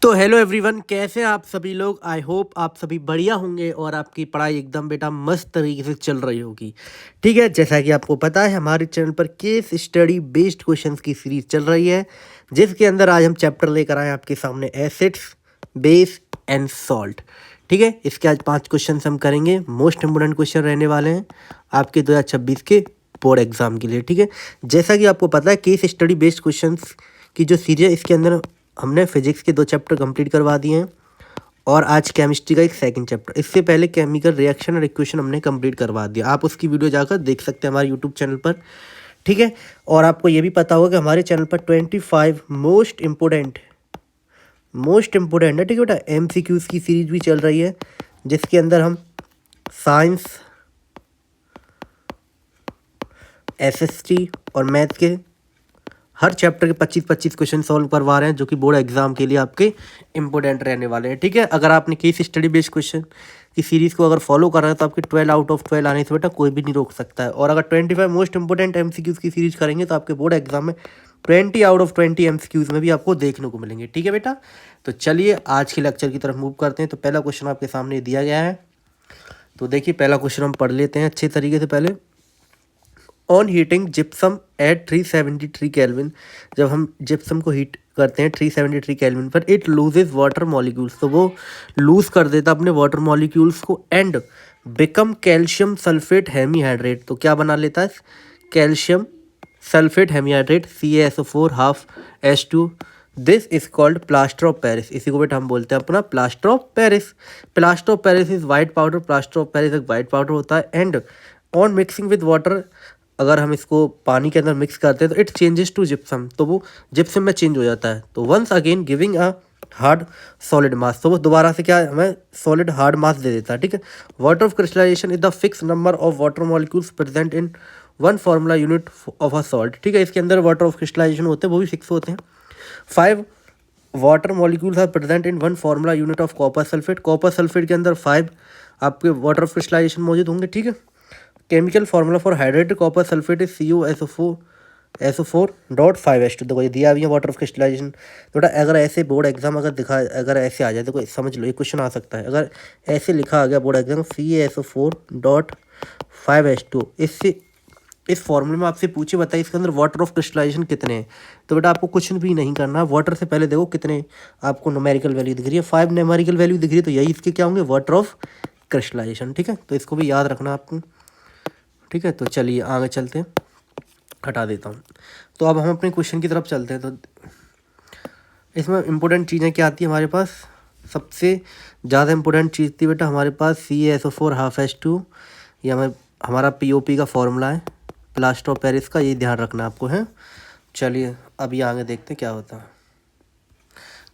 तो hello everyone, कैसे हैं आप सभी लोग। आई होप आप सभी बढ़िया होंगे और आपकी पढ़ाई एकदम बेटा मस्त तरीके से चल रही होगी। ठीक है, जैसा कि आपको पता है हमारे चैनल पर केस स्टडी बेस्ड क्वेश्चंस की सीरीज चल रही है, जिसके अंदर आज हम चैप्टर लेकर आए आपके सामने एसिड्स, बेस एंड सॉल्ट। ठीक है, इसके आज 5 क्वेश्चन हम करेंगे। मोस्ट इंपोर्टेंट क्वेश्चन रहने वाले हैं आपके 2026 के बोर्ड एग्जाम के लिए। ठीक है, जैसा कि आपको पता है केस स्टडी बेस्ड क्वेश्चंस की जो सीरीज है, इसके अंदर हमने फिजिक्स के 2 चैप्टर कंप्लीट करवा दिए हैं और आज केमिस्ट्री का एक सेकंड चैप्टर। इससे पहले केमिकल रिएक्शन और इक्वेशन हमने कंप्लीट करवा दिया। आप उसकी वीडियो जाकर देख सकते हैं हमारे यूट्यूब चैनल पर। ठीक है, और आपको ये भी पता होगा कि हमारे चैनल पर 25 मोस्ट इम्पोर्टेंट है, ठीक है बेटा, MCQs की सीरीज भी चल रही है, जिसके अंदर हम साइंस, SST और मैथ के हर चैप्टर के 25-25 क्वेश्चन सॉल्व करवा रहे हैं, जो कि बोर्ड एग्जाम के लिए आपके इंपॉर्टेंट रहने वाले हैं। ठीक है, अगर आपने केस स्टडी बेस्ड क्वेश्चन की सीरीज़ को अगर फॉलो कर रहे हैं तो आपके 12 आउट ऑफ 12 आने से बेटा कोई भी नहीं रोक सकता है। और अगर 25 मोस्ट इंपॉर्टेंट MCQs की सीरीज करेंगे तो आपके बोर्ड एग्जाम में 20 आउट ऑफ 20 MCQs में भी आपको देखने को मिलेंगे। ठीक है बेटा, तो चलिए आज के लेक्चर की तरफ मूव करते हैं। तो पहला क्वेश्चन आपके सामने दिया गया है, तो देखिए पहला क्वेश्चन हम पढ़ लेते हैं अच्छे तरीके से। पहले, on heating gypsum at 373 kelvin, जब हम जिप्सम को हीट करते हैं 373 केल्विन पर, इट लूजेज वाटर मॉलिक्यूल्स, तो वो लूज कर देता अपने वाटर मॉलिक्यूल्स को, and become calcium sulphate hemihydrate, तो क्या बना लेता है, calcium sulphate hemihydrate CaSO4 half H2। This is called plaster of Paris, इसी को बेटा हम बोलते हैं अपना plaster of Paris. Plaster of Paris is white powder, plaster of Paris एक वाइट पाउडर होता है। And on mixing with water, अगर हम इसको पानी के अंदर मिक्स करते हैं तो इट चेंजेस टू जिप्सम, तो वो जिप्सम में चेंज हो जाता है। तो once again giving a hard solid mass, तो वो दोबारा से क्या हमें सॉलिड हार्ड मास दे देता है। ठीक है, water of crystallisation is the fix number of water molecules present in one formula unit of a salt. ठीक है, इसके अंदर वाटर ऑफ क्रिस्टलाइजेशन होते हैं, वो भी फिक्स होते हैं। 5 water molecules are present in one formula unit of copper sulphate, copper sulphate के अंदर 5 आपके वाटर ऑफ क्रिस्टलाइजेशन मौजूद होंगे। ठीक है, chemical formula for hydrated copper sulphate is CuSO4.5H2। देखो ये दिया भी है वाटर ऑफ क्रिस्टलाइजेशन। तो बेटा अगर ऐसे बोर्ड एग्जाम अगर ऐसे आ जाए तो कोई समझ लो ये क्वेश्चन आ सकता है। अगर ऐसे लिखा आ गया बोर्ड एग्जाम CaSO4.5H2, इससे इस फॉर्मूले में आपसे पूछे बताइए इसके अंदर वाटर ऑफ क्रिस्टलाइजेशन कितने हैं, तो बेटा आपको कुछ भी नहीं करना। वाटर से पहले देखो कितने आपको न्यूमेरिकल वैल्यू दिख रही है, 5 न्यूमेरिकल वैल्यू दिख रही है, तो यही इसके क्या होंगे, वाटर ऑफ क्रिस्टलाइजेशन। ठीक है, तो इसको भी याद रखना आपको। ठीक है, तो चलिए आगे चलते हैं, हटा देता हूँ। तो अब हम अपने क्वेश्चन की तरफ चलते हैं। तो इसमें इम्पोर्टेंट चीज़ें क्या आती है हमारे पास, सबसे ज़्यादा इम्पोर्टेंट चीज़ थी बेटा हमारे पास CaSO4 हाफ H2, ये हमारा POP का फॉर्मूला है, प्लास्टर ऑफ पेरिस का, ये ध्यान रखना आपको है। चलिए अभी आगे देखते हैं क्या होता है।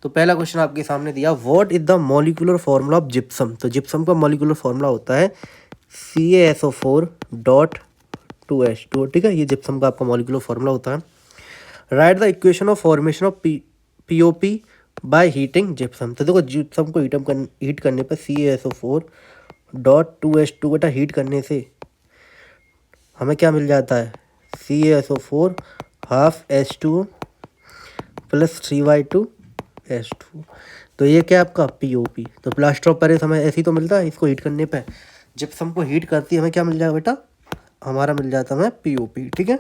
तो पहला क्वेश्चन आपके सामने दिया, what is the molecular formula of gypsum, तो जिप्सम का मॉलिक्यूलर फार्मूला होता है CaSO4.2H2। ठीक है, ये जिप्सम का आपका मॉलिक्यूलर फार्मूला होता है। Right the equation of formation of POP by heating gypsum, तो देखो जिप्सम को हीट करने पर CaSO4.2H2 बेटा हीट करने से हमें क्या मिल जाता है, CaSO4 half H2 plus 3Y2H2, तो ये क्या आपका POP। तो प्लास्टर ऑफ पेरिस हमें ऐसे ही तो मिलता है, इसको हीट करने पे जिप्सम को हीट करती है हमें क्या मिल जाएगा बेटा, हमारा मिल जाता है हमें POP। ठीक है,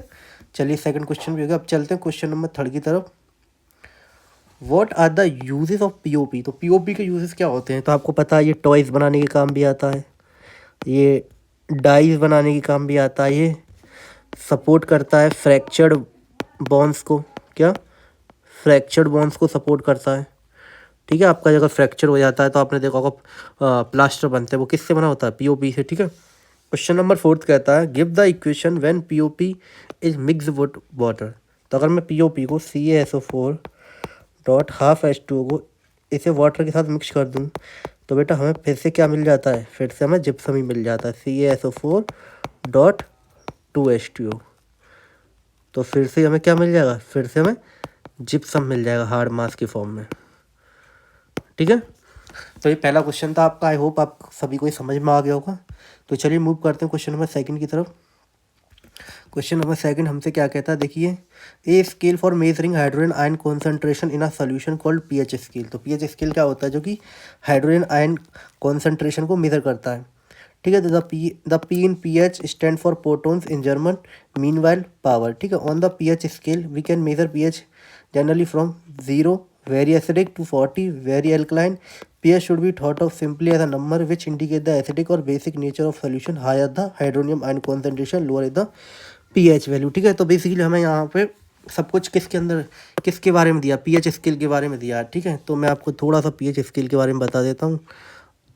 चलिए सेकंड क्वेश्चन भी हो गया। अब चलते हैं क्वेश्चन नंबर 3 की तरफ। What are the uses of POP, तो POP के यूजेस क्या होते हैं, तो आपको पता है ये टॉयज़ बनाने के काम भी आता है, ये डाइज बनाने के काम भी आता है, ये सपोर्ट करता है फ्रैक्चर्ड बॉन्स को, क्या फ्रैक्चर्ड बॉन्स को सपोर्ट करता है। ठीक है, आपका अगर फ्रैक्चर हो जाता है तो आपने देखा होगा प्लास्टर बनते हैं, वो किससे बना होता है, POP से। ठीक है, क्वेश्चन नंबर 4 कहता है, give the equation when POP is mix with water, तो अगर मैं POP को CaSO4.5H2 को इसे वाटर के साथ मिक्स कर दूं तो बेटा हमें फिर से क्या मिल जाता है, फिर से हमें जिप्सम ही मिल जाता है CaSO4.2H2। तो फिर से हमें क्या मिल जाएगा, फिर से हमें जिप्सम मिल जाएगा हार्ड मास की फॉर्म में। ठीक है, तो ये पहला क्वेश्चन था आपका, आई होप आप सभी को ये समझ में आ गया होगा। तो चलिए मूव करते हैं क्वेश्चन नंबर 2 की तरफ। क्वेश्चन नंबर सेकंड हमसे क्या कहता है, देखिए, a scale for measuring hydrogen ion concentration in a solution called pH scale. तो पीएच स्केल क्या होता है, जो कि हाइड्रोजन आयन कॉन्सेंट्रेशन को मेजर करता है, ठीक है। तो the P in pH stand for protons in German, meanwhile power, ठीक है। On the pH scale we can measure pH generally from 0 very acidic to 40 very alkaline. pH should be thought of simply as a number which indicate the acidic or basic nature of solution. Higher the hydronium ion concentration, lower is the pH value, ठीक है। तो basically हमें यहाँ पे सब कुछ किसके अंदर किसके बारे में दिया, पीएच स्केल के बारे में दिया, ठीक है। तो मैं आपको थोड़ा सा पीएच स्केल के बारे में बता देता हूँ,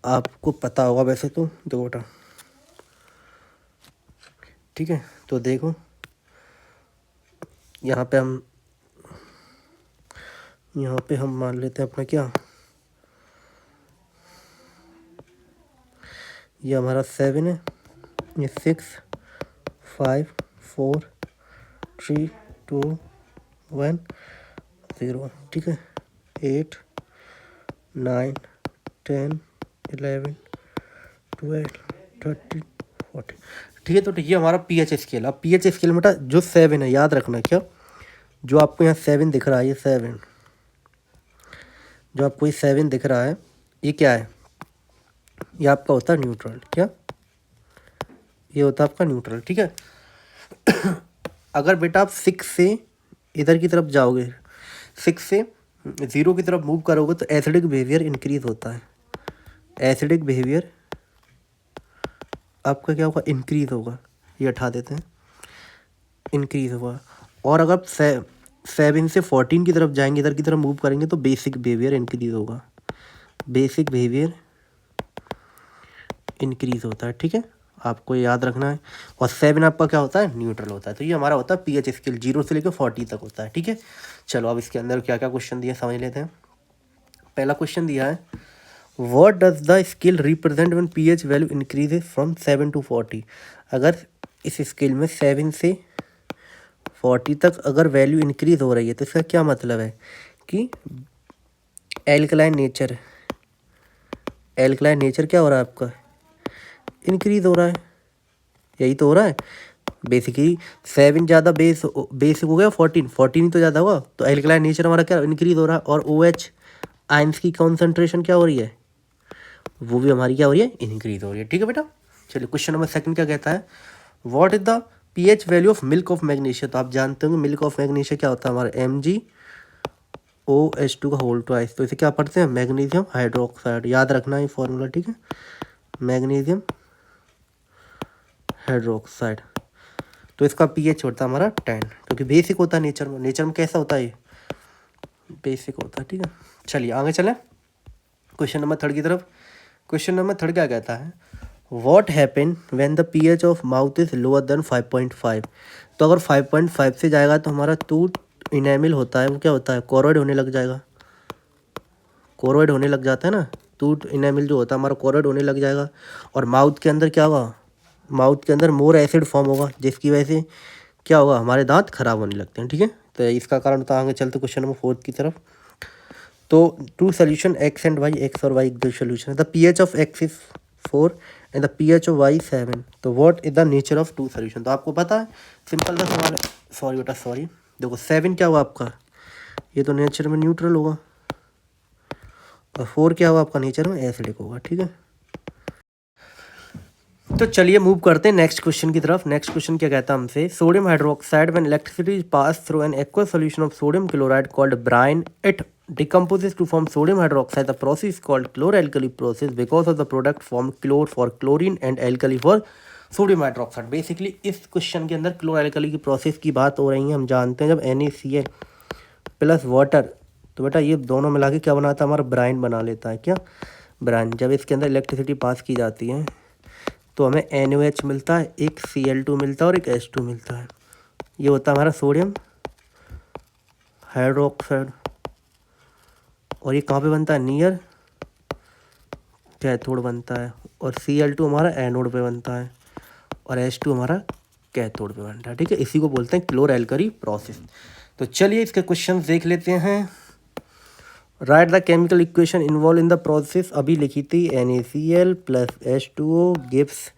आपको पता होगा वैसे तो, देखो बेटा, ठीक है। तो देखो यहाँ पे हम मान लेते हैं अपना क्या, ये हमारा 7 है, ये 6 5 4 3 2 1 0, ठीक है। 8 9 10 11 12 13 14, ठीक है। तो ये हमारा पीएच स्केल। अब पीएच स्केल में जो 7 है, याद रखना क्या, जो आपको यहाँ 7 दिख रहा है, ये 7 जो आपको ये 7 दिख रहा है, ये क्या है, ये आपका होता है न्यूट्रल, क्या, ये होता है आपका न्यूट्रल, ठीक है। अगर बेटा आप 6 से इधर की तरफ जाओगे, 6 से 0 की तरफ मूव करोगे तो एसिडिक बिहेवियर इंक्रीज होता है, एसिडिक बिहेवियर आपका क्या होगा, इंक्रीज होगा, ये हटा देते हैं, इंक्रीज होगा। और अगर 7 से 14 की तरफ जाएंगे, इधर की तरफ मूव करेंगे तो बेसिक बिहेवियर इंक्रीज होगा, बेसिक बिहेवियर इंक्रीज होता है, ठीक है। आपको याद रखना है। और 7 आपका क्या होता है, न्यूट्रल होता है। तो ये हमारा होता है पीएच स्केल, 0 से लेकर 40 तक होता है, ठीक है। चलो अब इसके अंदर क्या क्या क्वेश्चन दिया समझ लेते हैं। पहला क्वेश्चन दिया है, what does the scale represent when pH value increases from 7 to 40। अगर इस स्केल में 7 से 40 तक अगर वैल्यू इंक्रीज हो रही है तो इसका क्या मतलब है कि एल्कलाइन नेचर क्या हो रहा है आपका, इंक्रीज हो रहा है, यही तो हो रहा है बेसिकली। 7 ज़्यादा बेसिक हो गया, 14 ही तो ज़्यादा हुआ, तो एल्कलाइन नेचर हमारा क्या इंक्रीज हो रहा है। और OH आयंस की कॉन्सेंट्रेशन क्या हो रही है, वो भी हमारी क्या हो रही है, इंक्रीज हो रही है, ठीक है बेटा। चलिए क्वेश्चन नंबर सेकंड क्या कहता है, what is the pH value of milk of magnesia. तो आप जानते होंगे मिल्क ऑफ मैग्नीशिया क्या होता है हमारा, MgOH2 का होल ट्वाइस। तो इसे क्या पढ़ते हैं, मैग्नीशियम हाइड्रोक्साइड, याद रखना है ये फॉर्मूला, ठीक है, मैग्नीशियम हाइड्रोक्साइड। तो इसका पीएच होता है हमारा 10, क्योंकि बेसिक होता है नेचर में कैसा होता है, ये बेसिक होता है, ठीक है। चलिए आगे चलें क्वेश्चन नंबर थर्ड की तरफ। क्वेश्चन नंबर थर्ड क्या कहता है, what happen when the pH of mouth is lower than 5.5। तो अगर 5.5 से जाएगा तो हमारा टूथ इनेमिल होता है, वो क्या होता है, कोरोइड होने लग जाएगा, कोरोइड होने लग जाता है ना, टूथ इनेमिल जो होता है हमारा कोरोइड होने लग जाएगा। और माउथ के अंदर क्या होगा, माउथ के अंदर मोर एसिड फॉर्म होगा, जिसकी वजह से क्या होगा, हमारे दांत खराब होने लगते हैं, ठीक है। तो इसका कारण होता है, आगे चलते क्वेश्चन नंबर 4 की तरफ। तो two solution X and Y, X और वाई दो सोल्यूशन है, the pH of X is 4 and the pH of Y 7। तो what is the nature of two solution. तो आपको पता है सिंपल सा सवाल है, सॉरी बेटा सॉरी, देखो 7 क्या हुआ आपका, ये तो नेचर में न्यूट्रल होगा, और 4 क्या हुआ आपका, नेचर में एसिडिक होगा, ठीक है। तो चलिए मूव करते हैं नेक्स्ट क्वेश्चन की तरफ। नेक्स्ट क्वेश्चन क्या कहता है हमसे, sodium hydroxide when electricity is pass through an aqueous solution of sodium chloride called brine, it decomposes to form sodium hydroxide. The process is called chloralkali process because of the product form chlor for chlorine and alkali for sodium hydroxide. Basically इस question के अंदर क्लोरैल्कली की process की बात हो रही है। हम जानते हैं जब NaCl प्लस वाटर, तो बेटा ये दोनों मिला के क्या बनाता है, हमारा ब्राइन बना लेता है, क्या ब्राइन। जब इसके अंदर इलेक्ट्रिसिटी पास की जाती है तो हमें NaOH मिलता है, एक Cl2 मिलता है और एक H2 मिलता है। ये होता है हमारा सोडियम हाइड्रोक्साइड, और ये कहाँ पे बनता है, नियर कैथोड बनता है। और Cl2 हमारा एनोड पे बनता है और H2 हमारा कैथोड पे बनता है, ठीक है। इसी को बोलते हैं क्लोरैल्कली प्रोसेस। तो चलिए इसके क्वेश्चन देख लेते हैं। Right the chemical equation involve in the process, अभी लिखी थी NaCl प्लस H2O गिव्स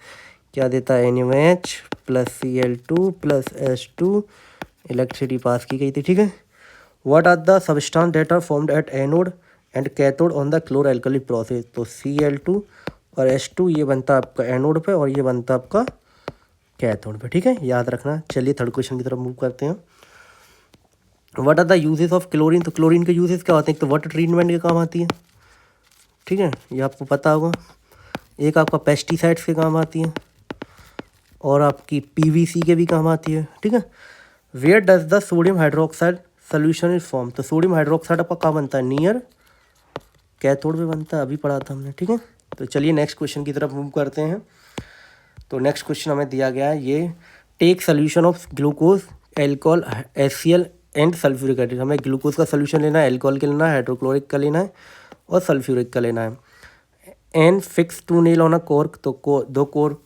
क्या देता है, NaOH plus Cl2 plus H2, electricity pass की गई थी, ठीक है। What are the substance that are formed at anode and cathode on the chlor alkali process. तो Cl2 और H2 ये बनता है आपका एनोड पे और ये बनता है आपका कैथोड पे, ठीक है, याद रखना। चलिए थर्ड क्वेश्चन की तरफ मूव करते हैं। What are the uses of chlorine. तो क्लोरीन के यूजेस क्या होते हैं, तो वाटर ट्रीटमेंट के काम आती है, ठीक है, ये आपको पता होगा। एक आपका पेस्टिसाइड्स के काम आती है और आपकी PVC के भी काम आती है, ठीक है। Where does the sodium hydroxide solution is form. तो सोडियम हाइड्रोक्साइड आपका कहाँ बनता है, नियर कैथोड में बनता है, अभी पढ़ा था हमने, ठीक है। तो चलिए नेक्स्ट क्वेश्चन की तरफ मूव करते हैं। तो नेक्स्ट क्वेश्चन हमें दिया गया है ये, take solution of glucose, alcohol, HCl and sulphuric acid. हमें ग्लूकोज का सोल्यूशन लेना है, एल्कोहल का लेना है, हाइड्रोक्लोरिक का लेना है और सल्फ्यूरिक का लेना है। And fix 2 nail on a cork. तो दो कॉर्क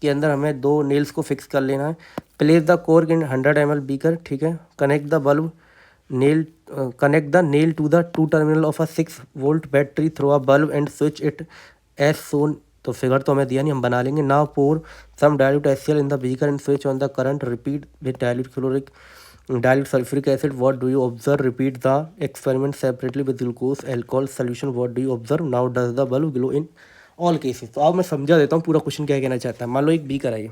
के अंदर हमें 2 नेल्स को फिक्स कर लेना है। Place the cork in 100 ml beaker, ठीक है। Connect the nail to the 2 terminal of a 6 volt battery through a bulb and switch it as soon. तो फिगर तो हमें दिया नहीं, हम बना लेंगे। Now pour some dilute HCl in the beaker and switch on the current, repeat with dilute sulphuric acid, what do you observe, repeat the experiment separately with glucose alcohol solution, what do you observe, now does the bulb glow in all cases. तो अब मैं समझा देता हूँ पूरा question क्या कहना चाहता है। मान लो एक बीकर है,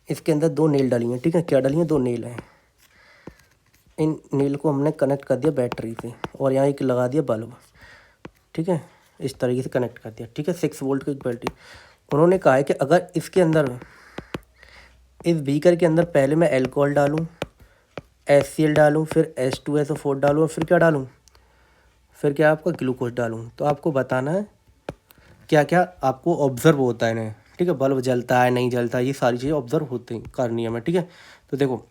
इसके अंदर 2 नेल डाली हैं, ठीक है। क्या डाली हैं, 2 नेल हैं। इन नेल को हमने कनेक्ट कर दिया बैटरी से और यहाँ एक लगा दिया बल्ब, ठीक है, इस तरीके से कनेक्ट कर दिया, ठीक है। 6 वोल्ट की बैटरी। उन्होंने कहा है कि अगर इसके अंदर, इस बीकर के अंदर पहले मैं एल्कोहल डालूँ, HCl डालूँ, फिर H2SO4 डालूँ और फिर क्या डालूँ, फिर क्या आपका ग्लूकोज डालूँ। तो आपको बताना है क्या क्या आपको ऑब्जर्व होता है इन्हें, ठीक है। बल्ब जलता है नहीं जलता, ये सारी चीज़ें ऑब्जर्व होती करनी है हमें, ठीक है। तो देखो,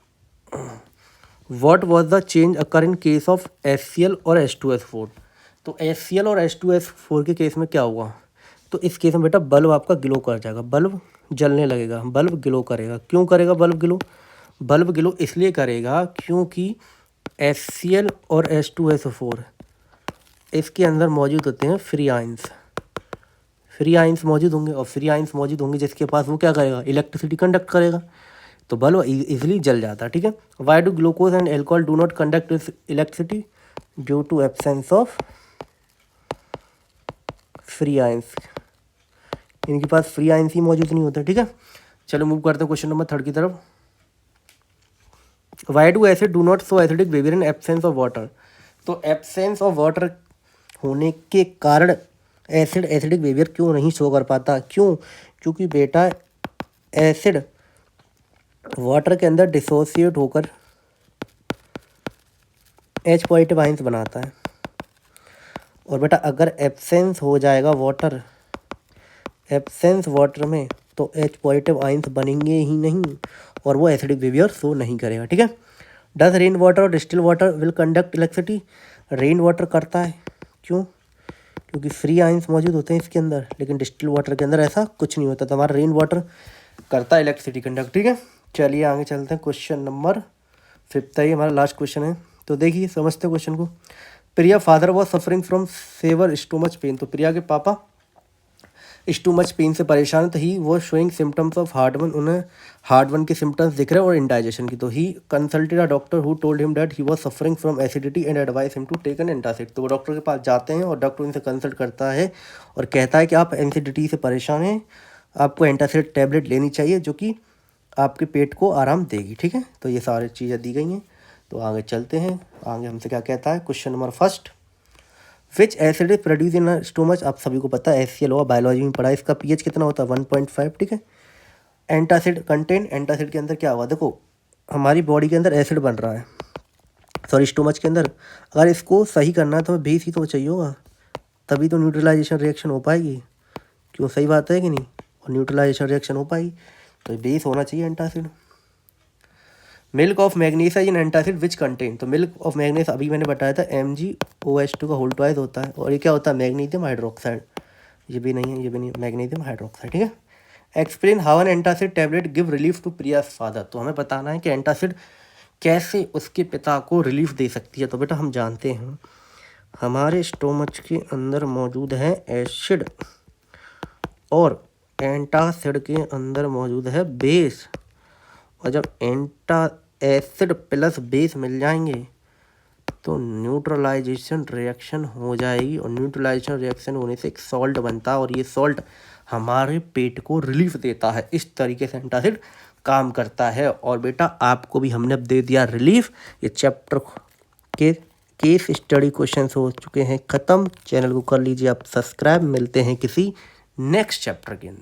what was the change occur in case of HCl और H2SO4। तो HCl और H2SO4 के केस में क्या हुआ, तो इस केस में बेटा बल्ब आपका ग्लो कर जाएगा, बल्ब जलने लगेगा, बल्ब ग्लो करेगा। क्यों करेगा बल्ब ग्लो, बल्ब ग्लो इसलिए करेगा क्योंकि HCl और H2SO4 इसके अंदर मौजूद होते हैं फ्री आयंस, फ्री आयंस मौजूद होंगे और फ्री आयंस मौजूद होंगे जिसके पास वो क्या करेगा, इलेक्ट्रिसिटी कंडक्ट करेगा, तो बल्ब इजीली जल जाता है, ठीक है। Why do glucose and alcohol do not conduct electricity, due to absence of free ions, इनके पास फ्री आयंस ही मौजूद नहीं होता, ठीक है। चलो मूव करते हैं क्वेश्चन नंबर 3 की तरफ। Why do acid do not show acidic behaviour in absence of water. तो एब्सेंस ऑफ वाटर होने के कारण एसिडिक बिहेवियर क्यों नहीं शो कर पाता, क्यों, क्योंकि बेटा एसिड वाटर के अंदर डिसोसिएट होकर H पॉजिटिव आयंस बनाता है और बेटा अगर एब्सेंस हो जाएगा वाटर, एब्सेंस वाटर में, तो H पॉजिटिव आयंस बनेंगे ही नहीं और वो एसिडिक बिहेवियर शो नहीं करेगा, ठीक है। डज रेन वाटर और distil water will conduct electricity. Rain water करता है, क्यों, क्योंकि फ्री आयंस मौजूद होते हैं इसके अंदर, लेकिन डिस्टिल वाटर के अंदर ऐसा कुछ नहीं होता। तो हमारा रेन वाटर करता है इलेक्ट्रिसिटी कंडक्ट, ठीक है। चलिए आगे चलते हैं, क्वेश्चन नंबर 5 है हमारा लास्ट क्वेश्चन है। तो देखिए समझते हैं क्वेश्चन को। Priya father was suffering from severe stomach pain. तो प्रिया के पापा स्टोमच पेन से परेशान, तो ही वो शोइंग सिम्टम्स ऑफ हार्टबर्न, उन्हें हार्टबर्न के सिम्टम्स दिख रहे हैं और इंडाइजेशन की। तो he consulted a doctor who told him that he was suffering from acidity and advise him to take an antacid. तो वो डॉक्टर के पास जाते हैं और डॉक्टर उनसे कंसल्ट करता है और कहता है कि आप एसिडिटी से परेशान हैं, आपको एंटासिड टैबलेट लेनी चाहिए जो कि आपके पेट को आराम देगी, ठीक है। तो ये सारी चीज़ें दी गई हैं। तो आगे चलते हैं, आगे हमसे क्या कहता है। Question number 1, which acid is produce in stomach. आप सभी को पता है, HCl होगा, बायोलॉजी में पढ़ा है, इसका pH कितना होता है 1.5, ठीक है। एंटासिड कंटेन, एंटासिड के अंदर क्या हुआ, देखो हमारी बॉडी के अंदर एसिड बन रहा है, सॉरी स्टोमच के अंदर, अगर इसको सही करना है तो बेस ही तो चाहिए होगा, तभी तो न्यूट्रलाइजेशन रिएक्शन हो पाएगी, क्यों, सही बात है कि नहीं, और न्यूट्रलाइजेशन रिएक्शन हो पाएगी तो बेस होना चाहिए antacid. Milk of magnesia in antacid which contain. तो मिल्क ऑफ मैग्नीशिया अभी मैंने बताया था MgOH2 का होल ट्वाइस होता है और ये क्या होता है, मैग्नीशियम हाइड्रोक्साइड, ये भी नहीं है, ये भी नहीं, मैग्नीशियम हाइड्रोक्साइड, ठीक है। Explain how an antacid tablet give relief to Priya's father. तो हमें बताना है कि एंटासिड कैसे उसके पिता को रिलीफ दे सकती है। तो बेटा हम जानते हैं हमारे स्टोमच के अंदर मौजूद है एसिड और एंटासिड के अंदर मौजूद है बेस, और जब एसिड प्लस बेस मिल जाएंगे तो न्यूट्रलाइजेशन रिएक्शन हो जाएगी, और न्यूट्रलाइजेशन रिएक्शन होने से एक सॉल्ट बनता है, और ये सॉल्ट हमारे पेट को रिलीफ देता है। इस तरीके से एंटासिड काम करता है। और बेटा आपको भी हमने अब दे दिया रिलीफ। ये चैप्टर के केस स्टडी क्वेश्चंस हो चुके हैं ख़त्म। चैनल को कर लीजिए आप सब्सक्राइब। मिलते हैं किसी नेक्स्ट चैप्टर के अंदर।